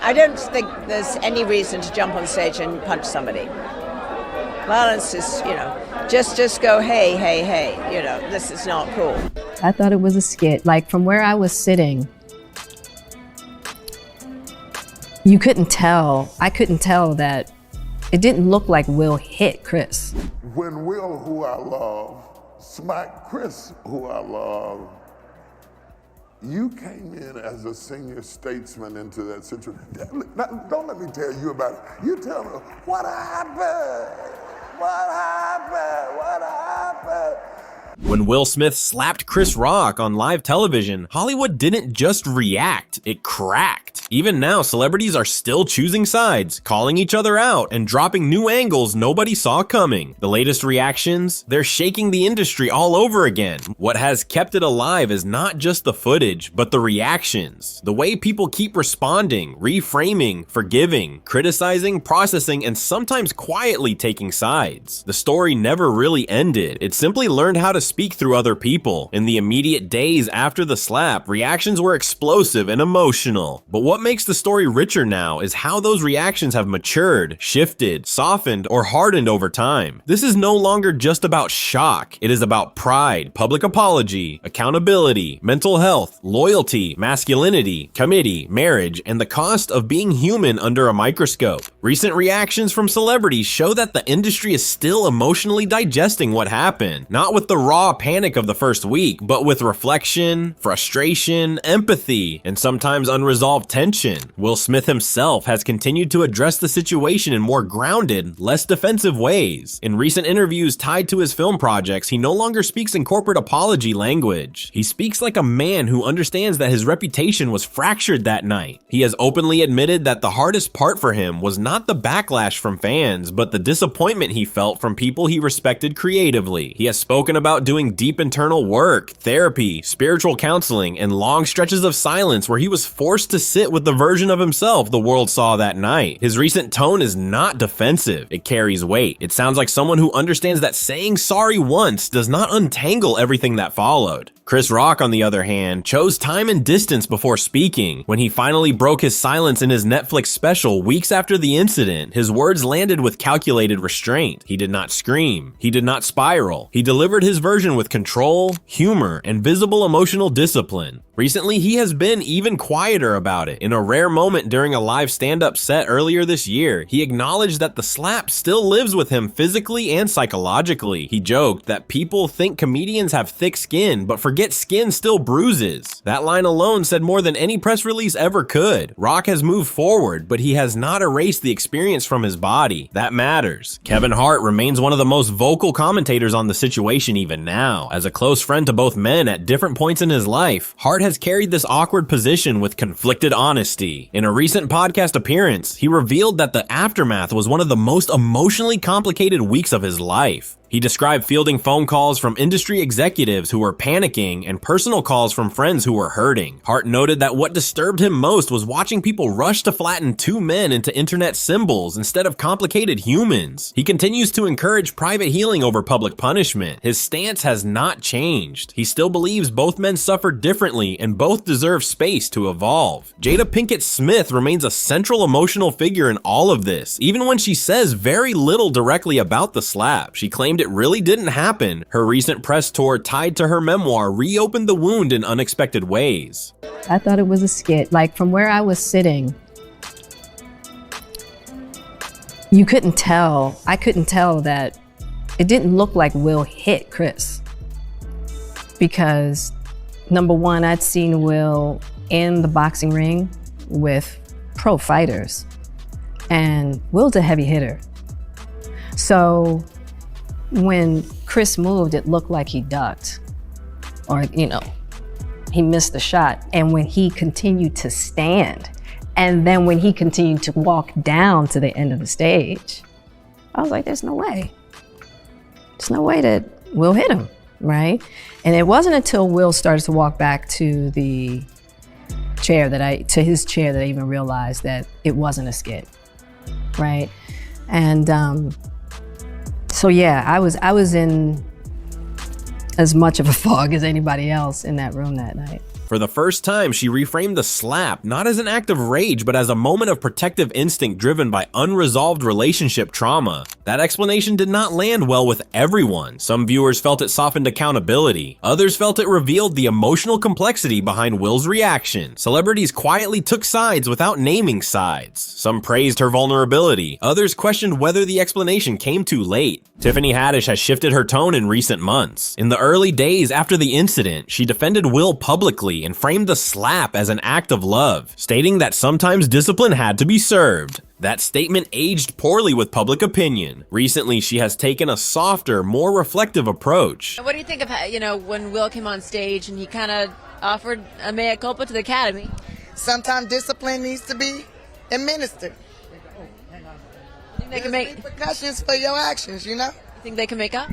I don't think there's any reason to jump on stage and punch somebody. Violence is, just go, hey, this is not cool. I thought it was a skit. Like, from where I was sitting, you couldn't tell. I couldn't tell that it didn't look like Will hit Chris. When Will, who I love, smacked Chris, who I love, you came in as a senior statesman into that situation. Don't let me tell you about it. You tell me, what happened? What happened? What happened? When Will Smith slapped Chris Rock on live television, Hollywood didn't just react, it cracked. Even now, celebrities are still choosing sides, calling each other out, and dropping new angles nobody saw coming. The latest reactions? They're shaking the industry all over again. What has kept it alive is not just the footage, but the reactions. The way people keep responding, reframing, forgiving, criticizing, processing, and sometimes quietly taking sides. The story never really ended. It simply learned how to speak through other people. In the immediate days after the slap, reactions were explosive and emotional. But what makes the story richer now is how those reactions have matured, shifted, softened, or hardened over time. This is no longer just about shock. It is about pride, public apology, accountability, mental health, loyalty, masculinity, committee, marriage, and the cost of being human under a microscope. Recent reactions from celebrities show that the industry is still emotionally digesting what happened, not with the raw panic of the first week, but with reflection, frustration, empathy, and sometimes unresolved tension. Will Smith himself has continued to address the situation in more grounded, less defensive ways. In recent interviews tied to his film projects, he no longer speaks in corporate apology language. He speaks like a man who understands that his reputation was fractured that night. He has openly admitted that the hardest part for him was not the backlash from fans, but the disappointment he felt from people he respected creatively. He has spoken about doing deep internal work, therapy, spiritual counseling, and long stretches of silence where he was forced to sit with the version of himself the world saw that night. His recent tone is not defensive. It carries weight. It sounds like someone who understands that saying sorry once does not untangle everything that followed. Chris Rock, on the other hand, chose time and distance before speaking. When he finally broke his silence in his Netflix special weeks after the incident, his words landed with calculated restraint. He did not scream. He did not spiral. He delivered his version with control, humor, and visible emotional discipline. Recently, he has been even quieter about it. In a rare moment during a live stand-up set earlier this year, he acknowledged that the slap still lives with him physically and psychologically. He joked that people think comedians have thick skin, but forget skin still bruises. That line alone said more than any press release ever could. Rock has moved forward, but he has not erased the experience from his body. That matters. Kevin Hart remains one of the most vocal commentators on the situation even now. As a close friend to both men at different points in his life, Hart has carried this awkward position with conflicted honesty. In a recent podcast appearance, he revealed that the aftermath was one of the most emotionally complicated weeks of his life. He described fielding phone calls from industry executives who were panicking and personal calls from friends who were hurting. Hart noted that what disturbed him most was watching people rush to flatten two men into internet symbols instead of complicated humans. He continues to encourage private healing over public punishment. His stance has not changed. He still believes both men suffered differently and both deserve space to evolve. Jada Pinkett Smith remains a central emotional figure in all of this, even when she says very little directly about the slap. She claimed it really didn't happen. Her recent press tour tied to her memoir reopened the wound in unexpected ways. I thought it was a skit. Like, from where I was sitting, you couldn't tell. I couldn't tell that it didn't look like Will hit Chris. Because, number one, I'd seen Will in the boxing ring with pro fighters, and Will's a heavy hitter. So when Chris moved, it looked like he ducked, or, he missed the shot. And when he continued to stand, and then when he continued to walk down to the end of the stage, I was like, there's no way. There's no way that Will hit him, right? And it wasn't until Will started to walk back to the chair to his chair that I even realized that it wasn't a skit, right? And so yeah, I was in as much of a fog as anybody else in that room that night. For the first time, she reframed the slap not as an act of rage, but as a moment of protective instinct driven by unresolved relationship trauma. That explanation did not land well with everyone. Some viewers felt it softened accountability. Others felt it revealed the emotional complexity behind Will's reaction. Celebrities quietly took sides without naming sides. Some praised her vulnerability. Others questioned whether the explanation came too late. Tiffany Haddish has shifted her tone in recent months. In the early days after the incident, she defended Will publicly and framed the slap as an act of love, stating that sometimes discipline had to be served. That statement aged poorly with public opinion. Recently, she has taken a softer, more reflective approach. What do you think of, when Will came on stage and he kind of offered a mea culpa to the Academy? Sometimes discipline needs to be administered. You think they can make repercussions for your actions, You think they can make up?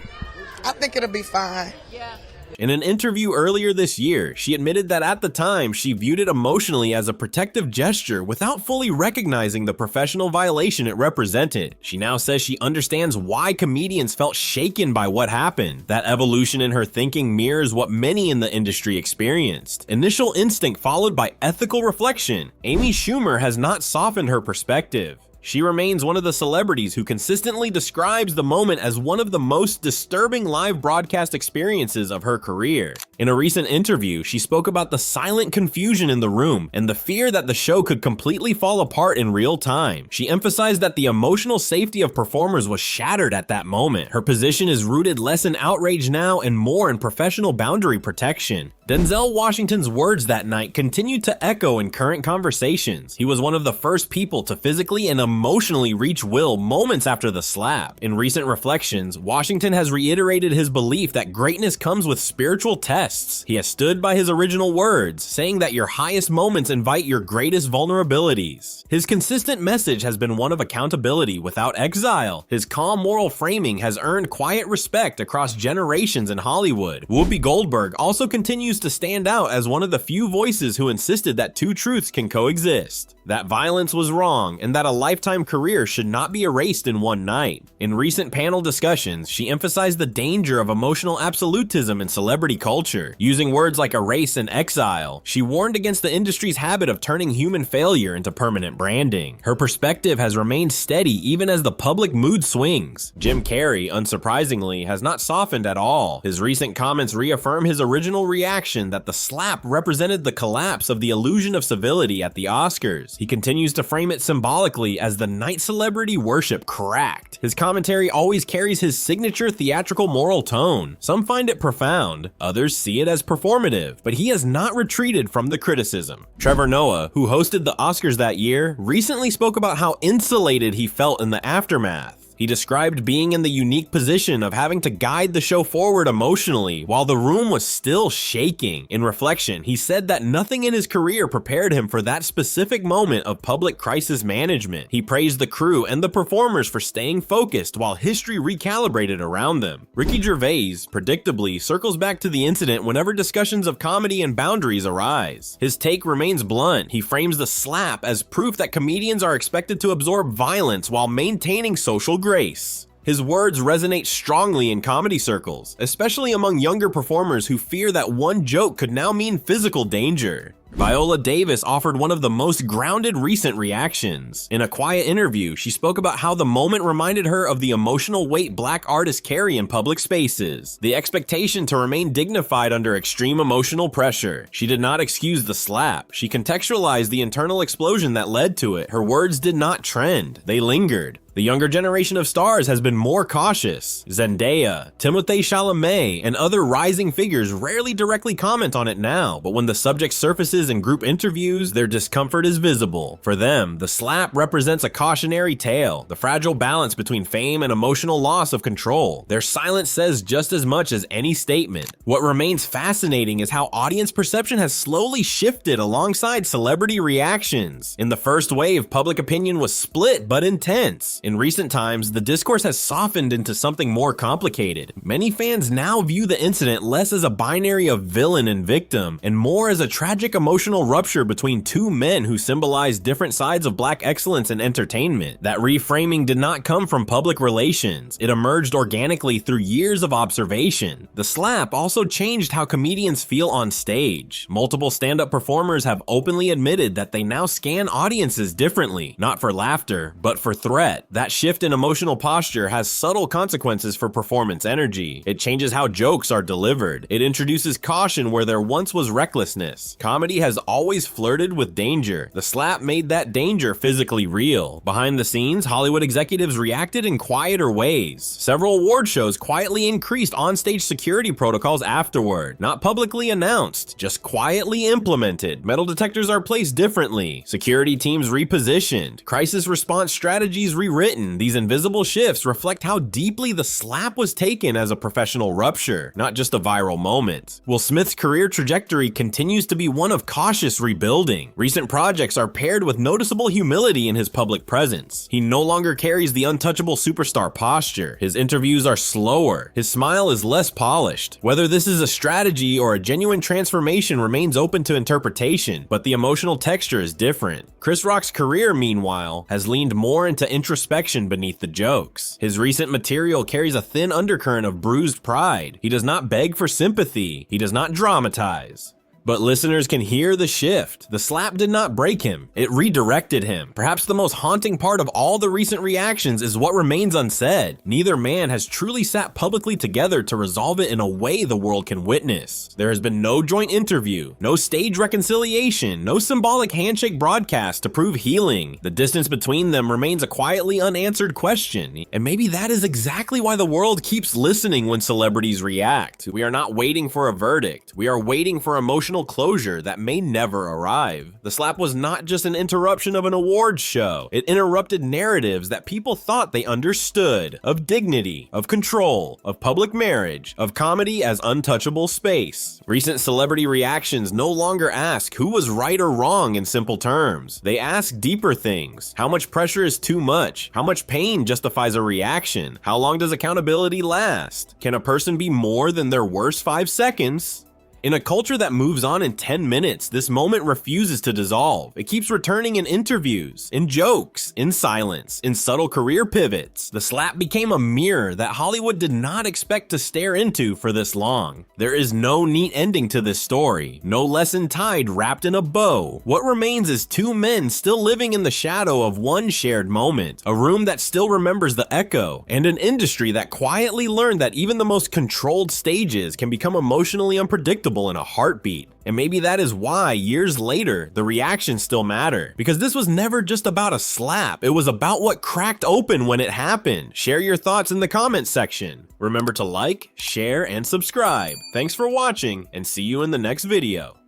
I think it'll be fine. Yeah. In an interview earlier this year, she admitted that at the time, she viewed it emotionally as a protective gesture without fully recognizing the professional violation it represented. She now says she understands why comedians felt shaken by what happened. That evolution in her thinking mirrors what many in the industry experienced. Initial instinct followed by ethical reflection. Amy Schumer has not softened her perspective. She remains one of the celebrities who consistently describes the moment as one of the most disturbing live broadcast experiences of her career. In a recent interview, she spoke about the silent confusion in the room and the fear that the show could completely fall apart in real time. She emphasized that the emotional safety of performers was shattered at that moment. Her position is rooted less in outrage now and more in professional boundary protection. Denzel Washington's words that night continued to echo in current conversations. He was one of the first people to physically and emotionally reach Will moments after the slap. In recent reflections, Washington has reiterated his belief that greatness comes with spiritual tests. He has stood by his original words, saying that your highest moments invite your greatest vulnerabilities. His consistent message has been one of accountability without exile. His calm moral framing has earned quiet respect across generations in Hollywood. Whoopi Goldberg also continues to stand out as one of the few voices who insisted that two truths can coexist. That violence was wrong and that a lifetime career should not be erased in one night. In recent panel discussions, she emphasized the danger of emotional absolutism in celebrity culture. Using words like erase and exile, she warned against the industry's habit of turning human failure into permanent branding. Her perspective has remained steady even as the public mood swings. Jim Carrey, unsurprisingly, has not softened at all. His recent comments reaffirm his original reaction that the slap represented the collapse of the illusion of civility at the Oscars. He continues to frame it symbolically as the night celebrity worship cracked. His commentary always carries his signature theatrical moral tone. Some find it profound, others see it as performative, but he has not retreated from the criticism. Trevor Noah, who hosted the Oscars that year, recently spoke about how insulated he felt in the aftermath. He described being in the unique position of having to guide the show forward emotionally while the room was still shaking. In reflection, he said that nothing in his career prepared him for that specific moment of public crisis management. He praised the crew and the performers for staying focused while history recalibrated around them. Ricky Gervais, predictably, circles back to the incident whenever discussions of comedy and boundaries arise. His take remains blunt. He frames the slap as proof that comedians are expected to absorb violence while maintaining social grace. His words resonate strongly in comedy circles, especially among younger performers who fear that one joke could now mean physical danger. Viola Davis offered one of the most grounded recent reactions. In a quiet interview, she spoke about how the moment reminded her of the emotional weight Black artists carry in public spaces, the expectation to remain dignified under extreme emotional pressure. She did not excuse the slap. She contextualized the internal explosion that led to it. Her words did not trend, they lingered. The younger generation of stars has been more cautious. Zendaya, Timothée Chalamet, and other rising figures rarely directly comment on it now, but when the subject surfaces in group interviews, their discomfort is visible. For them, the slap represents a cautionary tale, the fragile balance between fame and emotional loss of control. Their silence says just as much as any statement. What remains fascinating is how audience perception has slowly shifted alongside celebrity reactions. In the first wave, public opinion was split but intense. In recent times, the discourse has softened into something more complicated. Many fans now view the incident less as a binary of villain and victim, and more as a tragic emotional rupture between two men who symbolize different sides of black excellence in entertainment. That reframing did not come from public relations. It emerged organically through years of observation. The slap also changed how comedians feel on stage. Multiple stand-up performers have openly admitted that they now scan audiences differently, not for laughter, but for threat. That shift in emotional posture has subtle consequences for performance energy. It changes how jokes are delivered. It introduces caution where there once was recklessness. Comedy has always flirted with danger. The slap made that danger physically real. Behind the scenes, Hollywood executives reacted in quieter ways. Several award shows quietly increased onstage security protocols afterward. Not publicly announced, just quietly implemented. Metal detectors are placed differently. Security teams repositioned. Crisis response strategies rewritten. These invisible shifts reflect how deeply the slap was taken as a professional rupture, not just a viral moment. Will Smith's career trajectory continues to be one of cautious rebuilding. Recent projects are paired with noticeable humility in his public presence. He no longer carries the untouchable superstar posture. His interviews are slower. His smile is less polished. Whether this is a strategy or a genuine transformation remains open to interpretation, but the emotional texture is different. Chris Rock's career, meanwhile, has leaned more into introspection beneath the jokes. His recent material carries a thin undercurrent of bruised pride. He does not beg for sympathy. He does not dramatize. But listeners can hear the shift. The slap did not break him, it redirected him. Perhaps the most haunting part of all the recent reactions is what remains unsaid. Neither man has truly sat publicly together to resolve it in a way the world can witness. There has been no joint interview, no stage reconciliation, no symbolic handshake broadcast to prove healing. The distance between them remains a quietly unanswered question, and maybe that is exactly why the world keeps listening when celebrities react. We are not waiting for a verdict, we are waiting for emotional closure that may never arrive. The slap was not just an interruption of an awards show. It interrupted narratives that people thought they understood, of dignity, of control, of public marriage, of comedy as untouchable space. Recent celebrity reactions no longer ask who was right or wrong in simple terms. They ask deeper things. How much pressure is too much? How much pain justifies a reaction? How long does accountability last? Can a person be more than their worst 5 seconds? In a culture that moves on in 10 minutes, this moment refuses to dissolve. It keeps returning in interviews, in jokes, in silence, in subtle career pivots. The slap became a mirror that Hollywood did not expect to stare into for this long. There is no neat ending to this story, no lesson tied wrapped in a bow. What remains is two men still living in the shadow of one shared moment, a room that still remembers the echo, and an industry that quietly learned that even the most controlled stages can become emotionally unpredictable in a heartbeat. And maybe that is why, years later, the reactions still matter. Because this was never just about a slap, it was about what cracked open when it happened. Share your thoughts in the comments section. Remember to like, share, and subscribe. Thanks for watching, and see you in the next video.